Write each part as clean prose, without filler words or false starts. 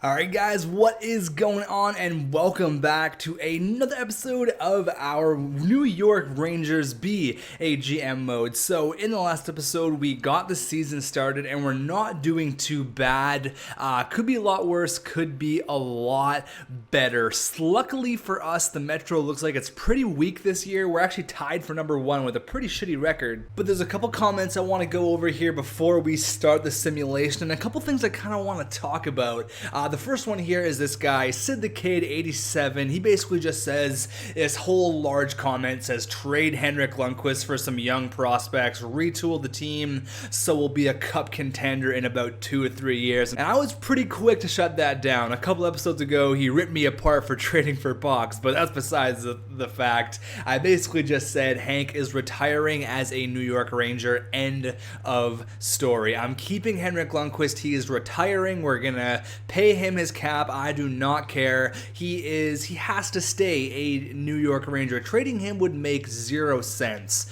Alright guys, what is going on, and welcome back to another episode of our New York Rangers BAGM mode. So in the last episode we got the season started and we're not doing too bad. Could be a lot worse, could be a lot better. Luckily for us, the Metro looks like it's pretty weak this year. We're actually tied for number 1 with a pretty shitty record. But there's a couple comments I want to go over here before we start the simulation, and a couple things I kind of want to talk about. The first one here is this guy, Sid the Kid 87. He basically just says, this whole large comment says, trade Henrik Lundqvist for some young prospects, retool the team so we'll be a cup contender in about 2 or 3 years. And I was pretty quick to shut that down. A couple episodes ago, he ripped me apart for trading for Box, but that's besides the fact. I basically just said Hank is retiring as a New York Ranger. End of story. I'm keeping Henrik Lundqvist. He is retiring. We're gonna pay him his cap. I do not care. He has to stay a New York Ranger. Trading him would make 0 sense.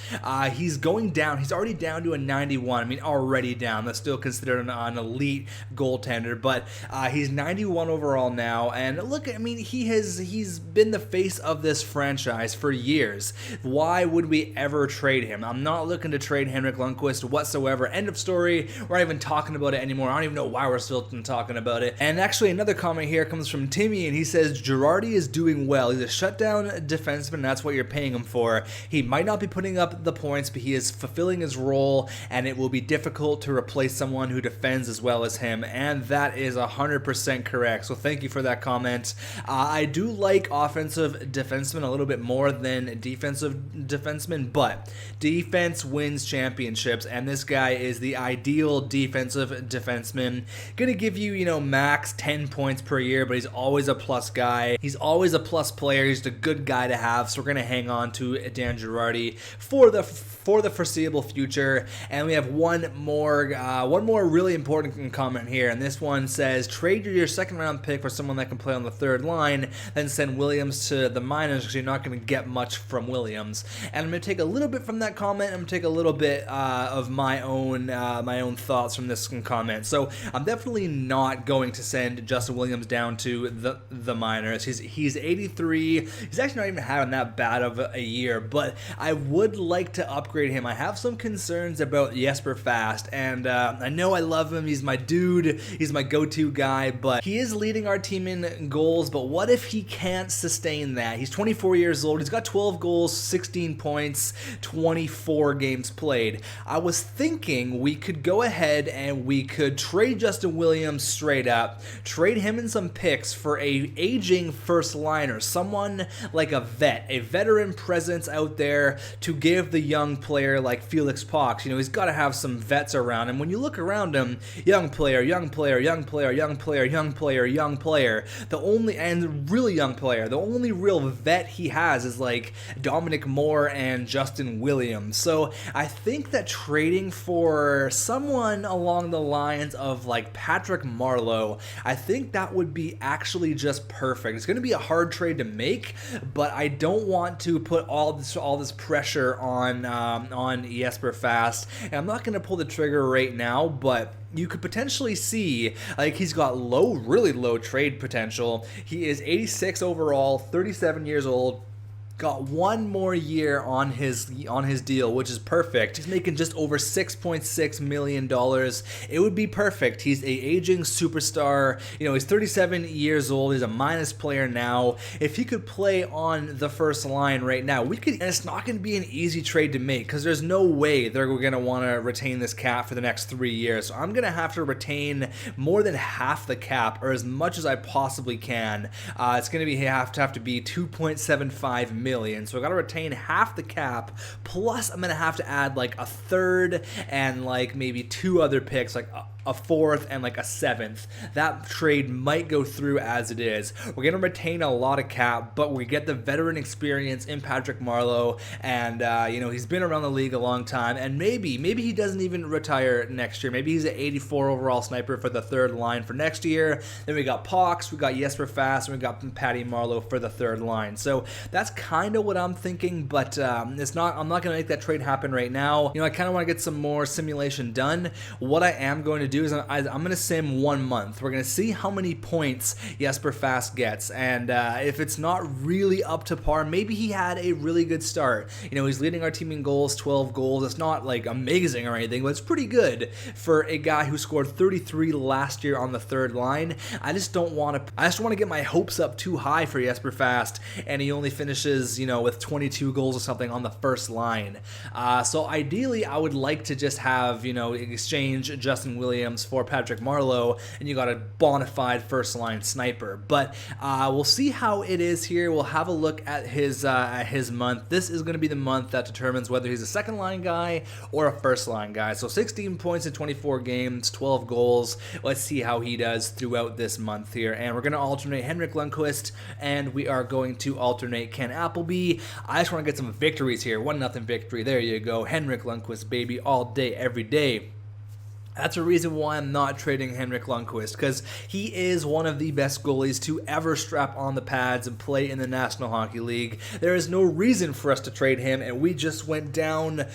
He's going down. He's already down to a 91. I mean, already down. That's still considered an elite goaltender, but he's 91 overall now. And look, I mean, he's been the face of this franchise for years. Why would we ever trade him? I'm not looking to trade Henrik Lundqvist whatsoever. End of story. We're not even talking about it anymore. I don't even know why we're still talking about it. And actually, another comment here comes from Timmy, and he says Girardi is doing well. He's a shutdown defenseman, and that's what you're paying him for. He might not be putting up the points, but he is fulfilling his role, and it will be difficult to replace someone who defends as well as him, and that is 100% correct. So thank you for that comment. I do like offensive defensemen a little bit more than defensive defensemen, but defense wins championships, and this guy is the ideal defensive defenseman. Gonna give you, max 10 points per year, but he's always a plus guy. He's always a plus player. He's a good guy to have, so we're gonna hang on to Dan Girardi for the foreseeable future. And we have one more really important comment here, and this one says trade your second round pick for someone that can play on the third line, then send Williams to the minors because you're not going to get much from Williams. And I'm going to take a little bit from that comment. I'm going to take a little bit of my own thoughts from this comment. So I'm definitely not going to send Justin Williams down to the minors. He's 83. He's actually not even having that bad of a year, but I would like to upgrade him. I have some concerns about Jesper Fast, and I know I love him. He's my dude. He's my go-to guy, but he is leading our team in goals. But what if he can't sustain that? He's 24 years old. He's got 12 goals, 16 points, 24 games played. I was thinking we could go ahead and we could trade Justin Williams straight up, trade him and some picks for a aging first liner, someone like a veteran presence out there to give the young player like Felix Pox. He's got to have some vets around him. When you look around him, young player, young player, young player, young player, young player, young player, really young player. The only real vet he has is like Dominic Moore and Justin Williams. So I think that trading for someone along the lines of like Patrick Marleau, I think that would be actually just perfect. It's going to be a hard trade to make, but I don't want to put all this pressure on Jesper Fast, and I'm not going to pull the trigger right now, but you could potentially see like he's got really low trade potential. He is 86 overall, 37 years old. Got one more year on his deal, which is perfect. He's making just over $6.6 million. It would be perfect. He's a aging superstar. He's 37 years old. He's a minus player now. If he could play on the first line right now, and it's not going to be an easy trade to make because there's no way they're going to want to retain this cap for the next 3 years. So I'm going to have to retain more than half the cap, or as much as I possibly can. It's going to have to be $2.75 million. So I got to retain half the cap, plus I'm going to have to add like a third and like maybe 2 other picks, like a 4th and like a 7th. That trade might go through as it is. We're going to retain a lot of cap, but we get the veteran experience in Patrick Marleau, and he's been around the league a long time, and maybe he doesn't even retire next year. Maybe he's an 84 overall sniper for the 3rd line for next year. Then we got Pox, we got Jesper Fast, and we got Patty Marleau for the 3rd line. So that's kind of what I'm thinking, but I'm not going to make that trade happen right now. I kind of want to get some more simulation done. What I am going to do is I'm going to sim 1 month. We're going to see how many points Jesper Fast gets, and if it's not really up to par, maybe he had a really good start. He's leading our team in goals, 12 goals. It's not like amazing or anything, but it's pretty good for a guy who scored 33 last year on the 3rd line. I just don't want to get my hopes up too high for Jesper Fast, and he only finishes, with 22 goals or something on the 1st line. So ideally, I would like to just have, exchange Justin Williams for Patrick Marleau, and you got a bona fide 1st line sniper. But we'll see how it is here. We'll have a look at his month. This is going to be the month that determines whether he's a 2nd line guy or a 1st line guy. So 16 points in 24 games, 12 goals. Let's see how he does throughout this month here. And we're going to alternate Henrik Lundqvist, and we are going to alternate Ken Appleby. I just want to get some victories here. 1-0 victory. There you go. Henrik Lundqvist, baby, all day, every day. That's a reason why I'm not trading Henrik Lundqvist, because he is one of the best goalies to ever strap on the pads and play in the National Hockey League. There is no reason for us to trade him, and we just went down,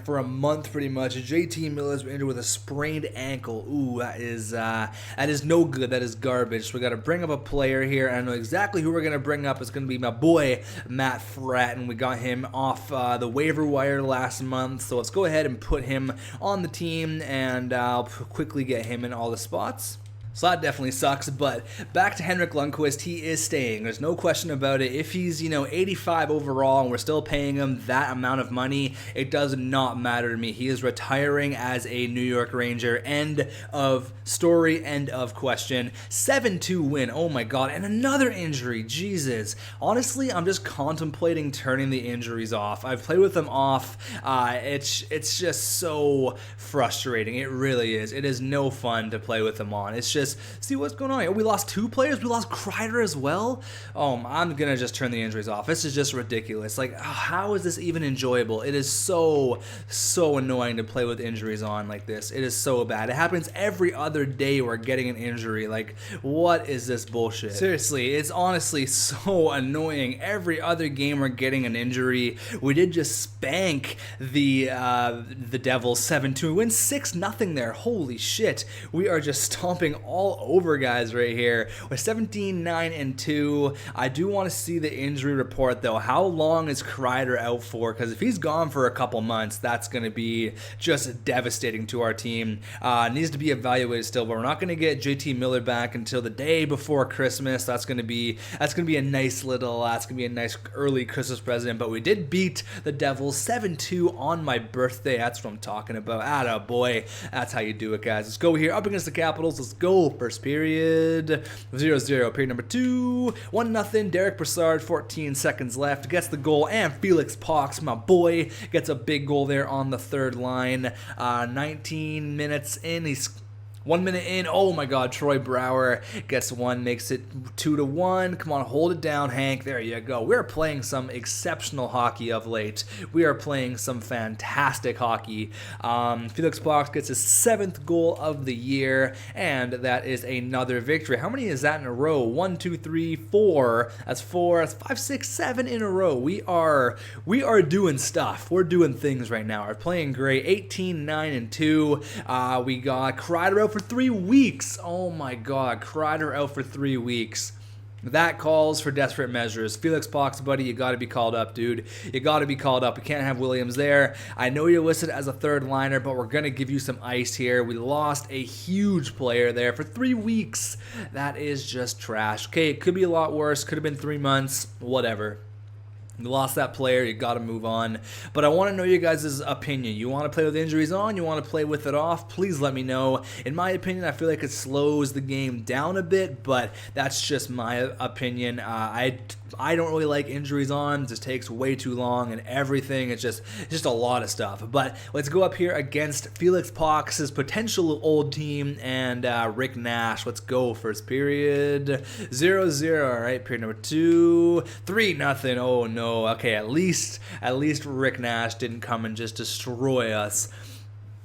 for a month pretty much. JT Miller's injured with a sprained ankle. That is no good. That is garbage. So we got to bring up a player here. I know exactly who we're going to bring up. It's going to be my boy, Matt Fratton. We got him off the waiver wire last month, so let's go ahead and put him on the team, and I'll quickly get him in all the spots. So that definitely sucks, but back to Henrik Lundqvist, he is staying. There's no question about it. If he's, 85 overall and we're still paying him that amount of money, it does not matter to me. He is retiring as a New York Ranger. End of story, end of question. 7-2 win. Oh my God, and another injury. Jesus. Honestly, I'm just contemplating turning the injuries off. I've played with them off. It's just so frustrating. It really is. It is no fun to play with them on. It's just see what's going on. We lost 2 players. We lost Kreider as well. I'm gonna just turn the injuries off. This is just ridiculous. Like, how is this even enjoyable? It is so annoying to play with injuries on like this. It is so bad. It happens every other day. We're getting an injury. Like, what is this bullshit? Seriously, it's honestly so annoying. Every other game we're getting an injury. We did just spank the Devils 7-2. We win 6-0 there. Holy shit. We are just stomping all over guys right here. We're 17-9-2. I do want to see the injury report though. How long is Kreider out for? Because if he's gone for a couple months, that's going to be just devastating to our team. Needs to be evaluated still, but we're not going to get JT Miller back until the day before Christmas. That's going to be a nice early Christmas present. But we did beat the Devils 7-2 on my birthday. That's what I'm talking about. Atta boy. That's how you do it, guys. Let's go here up against the Capitals. Let's go. First period, 0-0. Period number 2, 1-0. Derek Brassard, 14 seconds left, gets the goal, and Felix Pox, my boy, gets a big goal there on the 3rd line. 19 minutes in, he's 1 minute in. Oh my God, Troy Brouwer gets one, makes it 2-1. Come on, hold it down, Hank. There you go. We're playing some exceptional hockey of late. We are playing some fantastic hockey. Felix Pox gets his 7th goal of the year, and that is another victory. How many is that in a row? 1, 2, 3, 4. That's 4. That's 5, 6, 7 in a row. We are doing stuff. We're doing things right now. We're playing great. 18-9-2. We got Kreider out for 3 weeks. Oh my God, Kreider out for 3 weeks. That calls for desperate measures. Felix Pox, buddy, you got to be called up, dude. You got to be called up. We can't have Williams there. I know you're listed as a 3rd liner, but we're going to give you some ice here. We lost a huge player there for 3 weeks. That is just trash. Okay, it could be a lot worse. Could have been 3 months. Whatever. You lost that player, you got to move on. But I want to know you guys' opinion. You want to play with injuries on? You want to play with it off? Please let me know. In my opinion, I feel like it slows the game down a bit, but that's just my opinion. I I don't really like injuries on. It just takes way too long and everything. It's just a lot of stuff. But let's go up here against Felix Pox's potential old team and Rick Nash. Let's go. First period, 0-0. All right, period number 2, 3-0. Oh no. Okay, at least Rick Nash didn't come and just destroy us.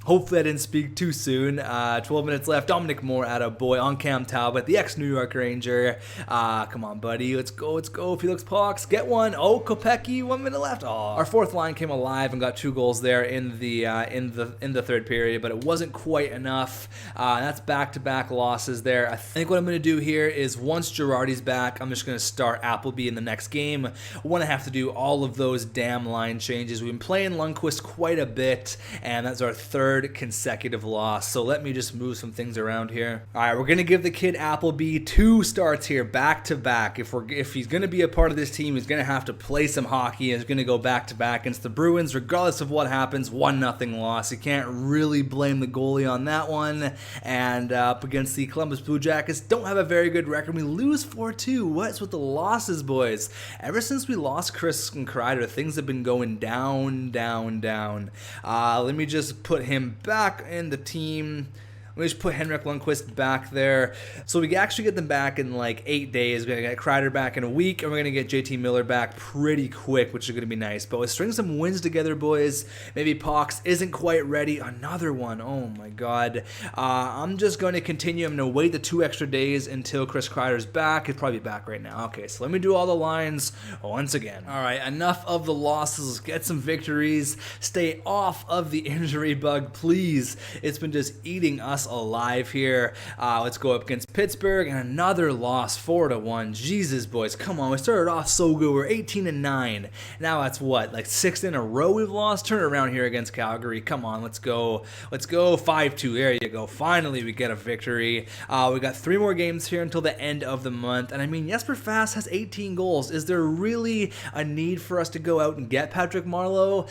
Hopefully I didn't speak too soon. 12 minutes left. Dominic Moore at a boy on Cam Talbot, the ex-New York Ranger. Come on, buddy. Let's go. Felix Pox, get one. Oh, Kopecky, 1 minute left. Oh. Our fourth line came alive and got 2 goals there in the third period, but it wasn't quite enough. That's back-to-back losses there. I think what I'm going to do here is once Girardi's back, I'm just going to start Appleby in the next game. I want to have to do all of those damn line changes. We've been playing Lundqvist quite a bit, and that's our third consecutive loss. So let me just move some things around here. All right, we're gonna give the kid Appleby 2 starts here back to back. If he's gonna be a part of this team, he's gonna have to play some hockey. He's gonna go back to back against the Bruins, regardless of what happens. 1-0 loss. You can't really blame the goalie on that one. And up against the Columbus Blue Jackets, don't have a very good record. We lose 4-2. What's with the losses, boys? Ever since we lost Chris and Kreider, things have been going down. Let me just put him back in the team. We just put Henrik Lundqvist back there. So we actually get them back in like 8 days. We're going to get Kreider back in a week, and we're going to get JT Miller back pretty quick, which is going to be nice. But let's string some wins together, boys. Maybe Pox isn't quite ready. Another one. Oh, my God. I'm just going to continue. I'm going to wait the 2 extra days until Chris Kreider's back. He's probably back right now. Okay, so let me do all the lines once again. All right, enough of the losses. Let's get some victories. Stay off of the injury bug, please. It's been just eating us alive here. Let's go up against Pittsburgh, and another loss, 4-1. Jesus, boys, come on. We started off so good. We're 18-9. Now that's what, like 6 in a row we've lost? Turn it around here against Calgary. Come on, let's go. 5-2. There you go. Finally, we get a victory. We got 3 more games here until the end of the month. And I mean, Jesper Fast has 18 goals. Is there really a need for us to go out and get Patrick Marleau?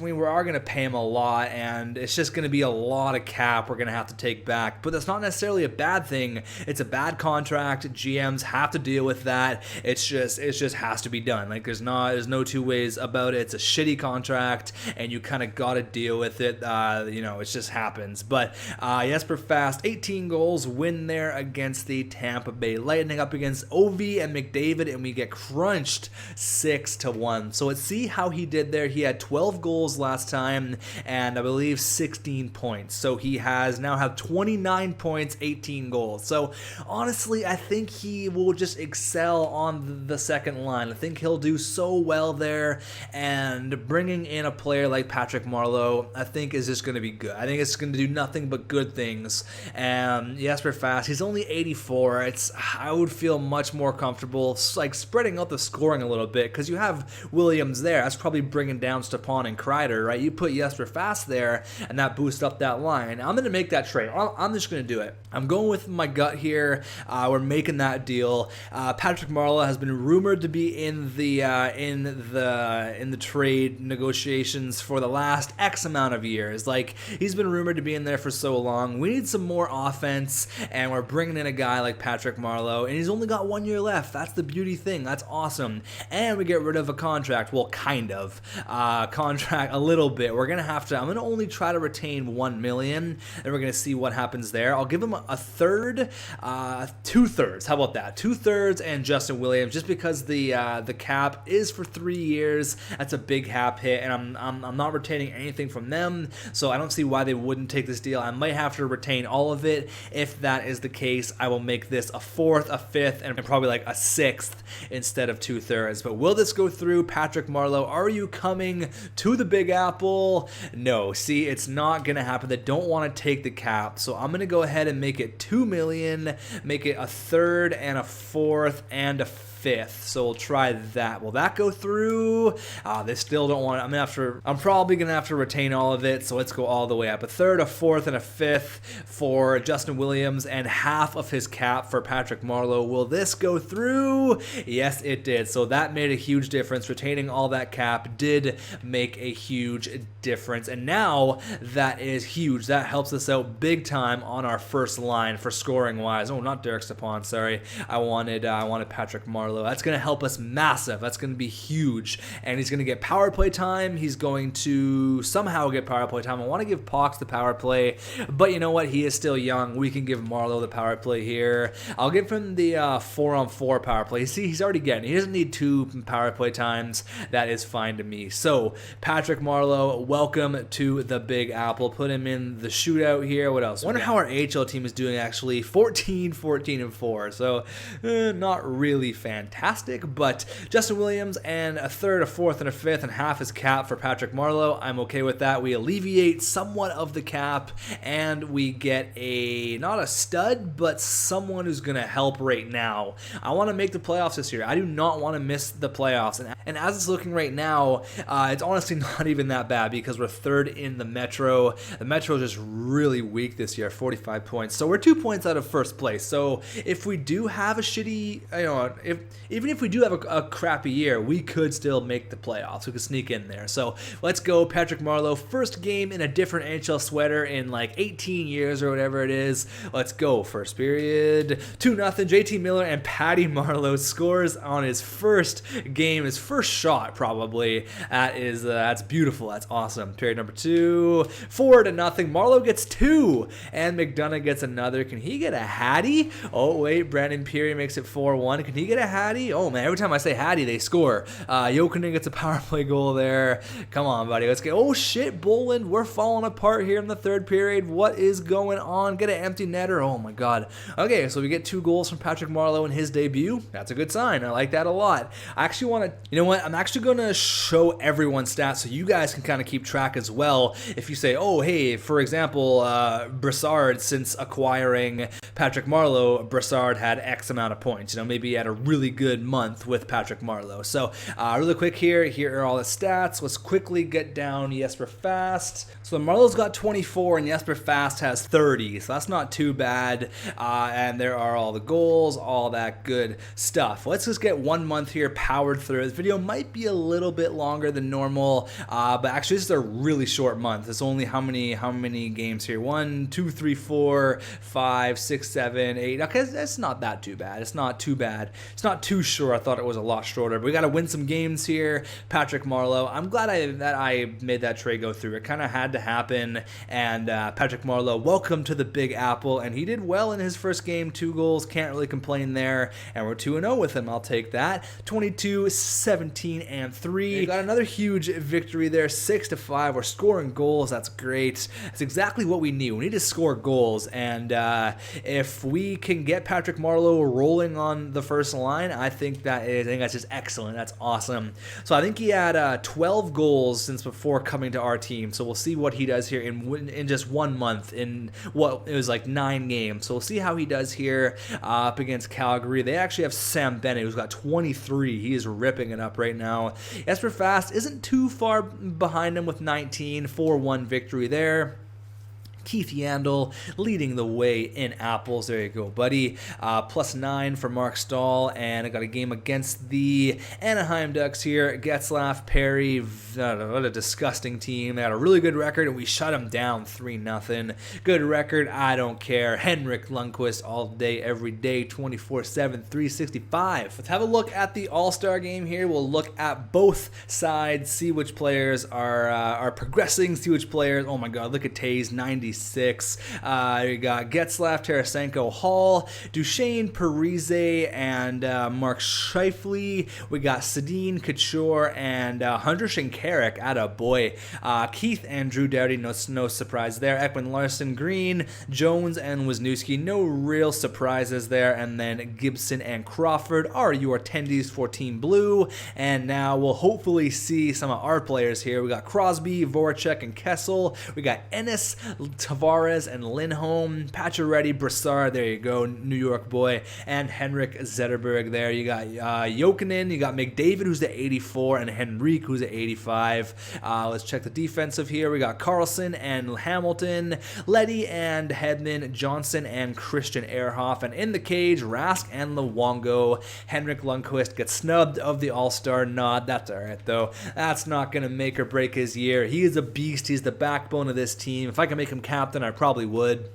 We are going to pay him a lot, and it's just going to be a lot of cap we're going to have to take back. But that's not necessarily a bad thing. It's a bad contract. GMs have to deal with that. It just has to be done. Like there's no two ways about it. It's a shitty contract, and you kind of got to deal with it. It just happens. But Jesper Fast, 18 goals, win there against the Tampa Bay Lightning, up against Ovi and McDavid, and we get crunched 6-1. So let's see how he did there. He had 12 goals last time, and I believe 16 points. So he now have 29 points, 18 goals. So honestly, I think he will just excel on the second line. I think he'll do so well there, and bringing in a player like Patrick Marleau, I think is just going to be good. I think it's going to do nothing but good things. And Jesper Fast, he's only 84. I would feel much more comfortable like spreading out the scoring a little bit, because you have Williams there. That's probably bringing down Stepan and Kreider, right? You put Jesper Fast there, and that boosts up that line. I'm going to make that trade. I'm just going to do it. I'm going with my gut here. We're making that deal. Patrick Marleau has been rumored to be in the trade negotiations for the last X amount of years. Like, he's been rumored to be in there for so long. We need some more offense, and we're bringing in a guy like Patrick Marleau, and he's only got 1 year left. That's the beauty thing. That's awesome. And we get rid of a contract. Well, kind of. Contract a little bit. I'm going to only try to retain $1 million. And we're going to see what happens there. I'll give him a third, 2/3. How about that? 2/3 and Justin Williams, just because the cap is for 3 years. That's a big cap hit, and I'm not retaining anything from them, so I don't see why they wouldn't take this deal. I might have to retain all of it. If that is the case, I will make this a 4th, a 5th, and probably like a 6th instead of 2/3. But will this go through? Patrick Marleau, are you coming to the Big Apple? No. See, it's not going to happen. They don't want to take the cap, so I'm going to go ahead and make it $2 million, make it a 3rd and a 4th and a 5th. So we'll try that. Will that go through? They still don't want it. I'm probably gonna have to retain all of it, so let's go all the way up. A 3rd, a 4th, and a 5th for Justin Williams, and half of his cap for Patrick Marleau. Will this go through? Yes, it did. So that made a huge difference. Retaining all that cap did make a huge difference, and now that is huge. That helps us out big time on our first line for scoring wise. Oh, not Derek Stepan, sorry. I wanted Patrick Marleau. Marleau. That's going to help us massive. That's going to be huge. And he's going to get power play time. He's going to somehow get power play time. I want to give Pox the power play, but you know what? He is still young. We can give Marleau the power play here. I'll give him the 4-on-4 power play. See, he's already getting it. He doesn't need 2 power play times. That is fine to me. So, Patrick Marleau, welcome to the Big Apple. Put him in the shootout here. What else? I wonder how our AHL team is doing, actually. 14-14-4. So, not really fantastic, but Justin Williams and a third, a fourth, and a fifth, and half is cap for Patrick Marleau. I'm okay with that. We alleviate somewhat of the cap, and we get not a stud, but someone who's going to help right now. I want to make the playoffs this year. I do not want to miss the playoffs, and as it's looking right now, it's honestly not even that bad because we're third in the Metro. The Metro is just really weak this year, 45 points. So we're 2 points out of first place. So if we do have a shitty, even if we do have a crappy year, we could still make the playoffs. We could sneak in there. So let's go, Patrick Marleau. First game in a different NHL sweater in like 18 years or whatever it is. Let's go. First period, 2-0. JT Miller and Patty Marleau scores on his first game, his first shot probably. That's beautiful. That's awesome. Period number 2, 4-0. Marleau gets 2, and McDonough gets another. Can he get a hattie? Oh wait, Brandon Peary makes it 4-1. Can he get a hattie? Oh man, every time I say hattie, they score. Jokinen gets a power play goal there. Come on, buddy. Let's get. Oh shit, Boland, we're falling apart here in the third period. What is going on? Get an empty netter. Oh my god. Okay, so we get 2 goals from Patrick Marleau in his debut. That's a good sign. I like that a lot. I actually want to. You know what? I'm actually going to show everyone's stats so you guys can kind of keep track as well. If you say, oh hey, for example, Brassard, since acquiring Patrick Marleau, Brassard had X amount of points. Maybe he had a really good month with Patrick Marleau. So really quick here are all the stats. Let's quickly get down Jesper Fast. So Marleau's got 24 and Jesper Fast has 30. So that's not too bad. And there are all the goals, all that good stuff. Let's just get 1 month here powered through. This video might be a little bit longer than normal, but actually this is a really short month. It's only how many games here? 1, 2, 3, 4, 5, 6, 7, 8. Okay, it's not that too bad. It's not too bad. It's not too short. I thought it was a lot shorter, but we got to win some games here. Patrick Marleau. I'm glad that I made that trade go through. It kind of had to happen, and Patrick Marleau, welcome to the Big Apple, and he did well in his first game. 2 goals. Can't really complain there, and we're 2-0 with him. I'll take that. 22, 17, and 3. We got another huge victory there. 6-5. We're scoring goals. That's great. That's exactly what we need. We need to score goals, and if we can get Patrick Marleau rolling on the first line, I think that's just excellent. That's awesome. So I think he had 12 goals since before coming to our team. So we'll see what he does here in just 1 month. In what it was like 9 games. So we'll see how he does here up against Calgary. They actually have Sam Bennett, who's got 23. He is ripping it up right now. Jesper Fast isn't too far behind him with 19. 4-1 victory there. Keith Yandel leading the way in apples. There you go, buddy. +9 for Mark Stahl, and I got a game against the Anaheim Ducks here. Getzlaf, Perry, what a disgusting team. They had a really good record, and we shut them down 3-0. Good record, I don't care. Henrik Lundqvist all day, every day, 24/7, 365. Let's have a look at the All-Star game here. We'll look at both sides, see which players are progressing, see which players. Oh my God, look at Taze, 96. You got Getzlaf, Tarasenko, Hall, Duchesne, Parise, and Mark Scheifele. We got Sedin, Couture, and Hunter Shinkarik. Atta boy. Keith and Drew Doughty, no surprise there. Ekman Larson, Green, Jones, and Wisniewski. No real surprises there. And then Gibson and Crawford are your attendees for Team Blue. And now we'll hopefully see some of our players here. We got Crosby, Voracek, and Kessel. We got Ennis, Tavares, and Lindholm, Pacioretty, Brassard, there you go, New York boy, and Henrik Zetterberg there. You got Jokinen, you got McDavid, who's the 84, and Henrique, who's the 85. Let's check the defensive here. We got Carlson and Hamilton, Leddy and Hedman, Johnson and Christian Ehrhoff, and in the cage, Rask and Luongo. Henrik Lundqvist gets snubbed of the All-Star nod. That's all right, though. That's not going to make or break his year. He is a beast. He's the backbone of this team. If I can make him captain, I probably would.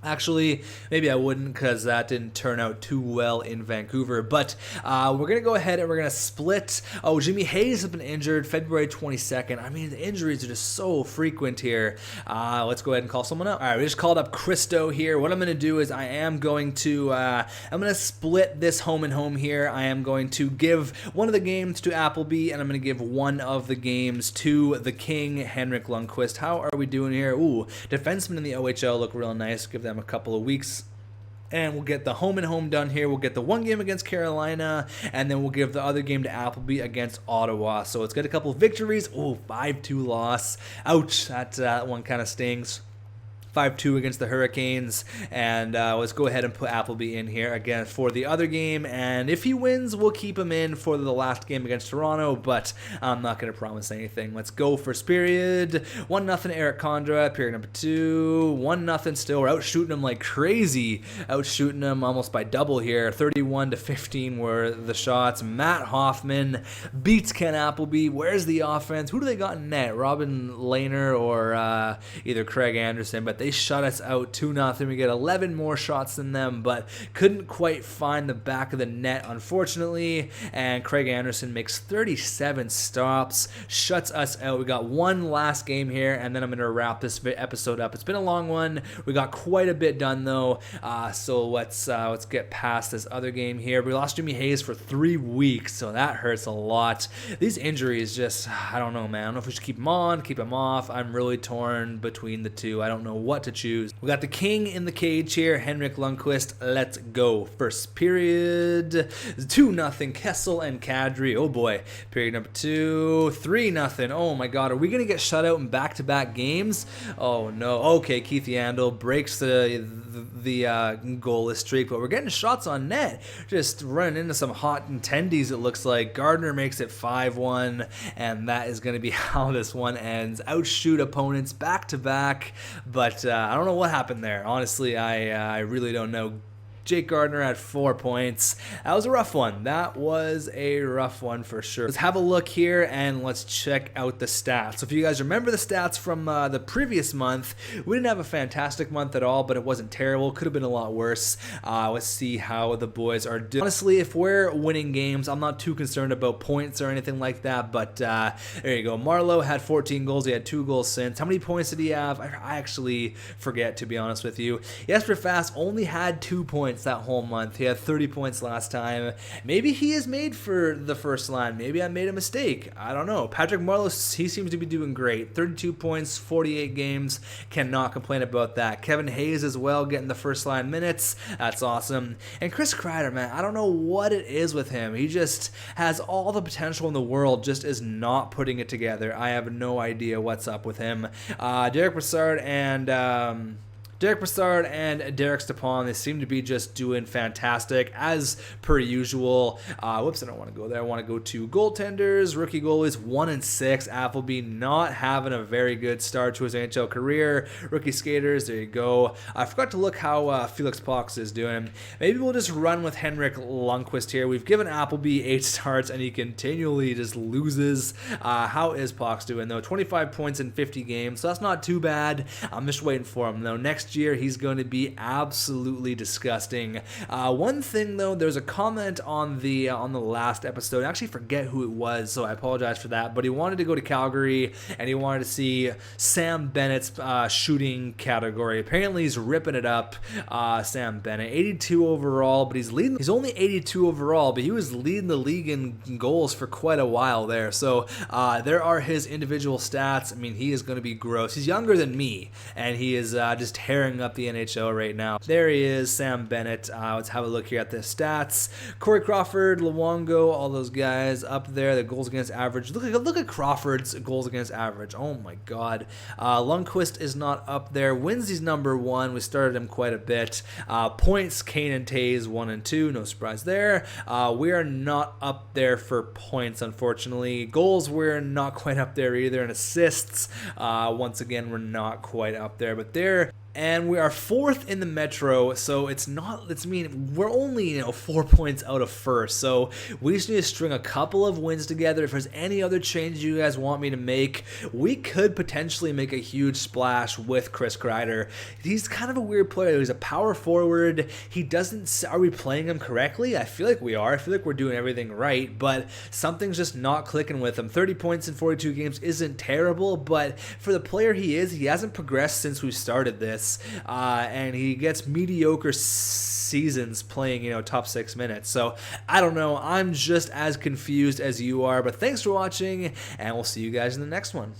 Actually, maybe I wouldn't because that didn't turn out too well in Vancouver. But we're going to go ahead and we're going to split. Oh, Jimmy Hayes has been injured February 22nd. I mean, the injuries are just so frequent here. Let's go ahead and call someone up. All right, we just called up Christo here. What I'm going to do is I am going to split this home and home here. I am going to give one of the games to Appleby, and I'm going to give one of the games to the King, Henrik Lundqvist. How are we doing here? Ooh, defensemen in the OHL look real nice. Give them a couple of weeks and we'll get the home and home done here. We'll get the one game against Carolina, and then we'll give the other game to Appleby against Ottawa. So let's get a couple of victories. Oh, 5-2 loss. Ouch, that one kind of stings. 5-2 against the Hurricanes, and let's go ahead and put Appleby in here again for the other game, and if he wins, we'll keep him in for the last game against Toronto, but I'm not going to promise anything. Let's go first period. 1-0 Eric Condra. Period number 2. 1-0 still. We're out shooting him like crazy. Out shooting him almost by double here. 31-15 were the shots. Matt Hoffman beats Ken Appleby. Where's the offense? Who do they got in net? Robin Lehner or either Craig Anderson, but they shut us out 2-0. We get 11 more shots than them, but couldn't quite find the back of the net, unfortunately. And Craig Anderson makes 37 stops, shuts us out. We got one last game here, and then I'm going to wrap this episode up. It's been a long one. We got quite a bit done, though. So let's get past this other game here. We lost Jimmy Hayes for 3 weeks, so that hurts a lot. These injuries just, I don't know, man. I don't know if we should keep him on, keep him off. I'm really torn between the two. I don't know what to choose. We got the King in the cage here, Henrik Lundqvist. Let's go. First period, 2-0 Kessel and Kadri. Oh boy. Period number 2, 3-0. Oh my god, are we gonna get shut out in back-to-back games? Oh no. Okay, Keith Yandel breaks the goalless streak, but we're getting shots on net. Just running into some hot attendees, it looks like. Gardner makes it 5-1, and that is going to be how this one ends. Outshoot opponents back-to-back, but I don't know what happened there. Honestly, I really don't know. Jake Gardner at 4 points. That was a rough one. That was a rough one for sure. Let's have a look here and let's check out the stats. So if you guys remember the stats from the previous month, we didn't have a fantastic month at all, but it wasn't terrible. Could have been a lot worse. Let's see how the boys are doing. Honestly, if we're winning games, I'm not too concerned about points or anything like that, but there you go. Marleau had 14 goals. He had 2 goals since. How many points did he have? I actually forget, to be honest with you. Jesper Fast only had 2 points that whole month. He had 30 points last time. Maybe he is made for the first line. Maybe I made a mistake. I don't know. Patrick Marleau, he seems to be doing great. 32 points, 48 games. Cannot complain about that. Kevin Hayes as well, getting the first line minutes. That's awesome. And Chris Kreider, man, I don't know what it is with him. He just has all the potential in the world, just is not putting it together. I have no idea what's up with him. Derek Brassard and Derek Stepan, they seem to be just doing fantastic as per usual. Whoops, I don't want to go there. I want to go to goaltenders. Rookie goalies 1-6. Appleby not having a very good start to his NHL career. Rookie skaters, there you go. I forgot to look how Felix Pox is doing. Maybe we'll just run with Henrik Lundqvist here. We've given Appleby 8 starts and he continually just loses. How is Pox doing though? 25 points in 50 games, so that's not too bad. I'm just waiting for him though. Next year he's going to be absolutely disgusting. One thing though, there's a comment on the last episode. I actually forget who it was, so I apologize for that, but he wanted to go to Calgary and he wanted to see Sam Bennett's shooting category. Apparently he's ripping it up. Sam Bennett, 82 overall, but he's only 82 overall, but he was leading the league in goals for quite a while there. So there are his individual stats. I mean, he is going to be gross. He's younger than me, and he is just tearing up the NHL right now. There he is, Sam Bennett. Let's have a look here at the stats. Corey Crawford, Luongo, all those guys up there. The goals against average. Look at Crawford's goals against average. Oh my God. Lundqvist is not up there. Winsley's number 1. We started him quite a bit. Points, Kane and Tays 1 and 2. No surprise there. We are not up there for points, unfortunately. Goals, we're not quite up there either. And assists, once again, we're not quite up there. But there And we are 4th in the Metro, so we're only 4 points out of first, so we just need to string a couple of wins together. If there's any other changes you guys want me to make, we could potentially make a huge splash with Chris Kreider. He's kind of a weird player. He's a power forward. Are we playing him correctly? I feel like we are. I feel like we're doing everything right, but something's just not clicking with him. 30 points in 42 games isn't terrible, but for the player he is, he hasn't progressed since we started this. And he gets mediocre seasons playing, top 6 minutes. So I don't know. I'm just as confused as you are. But thanks for watching, and we'll see you guys in the next one.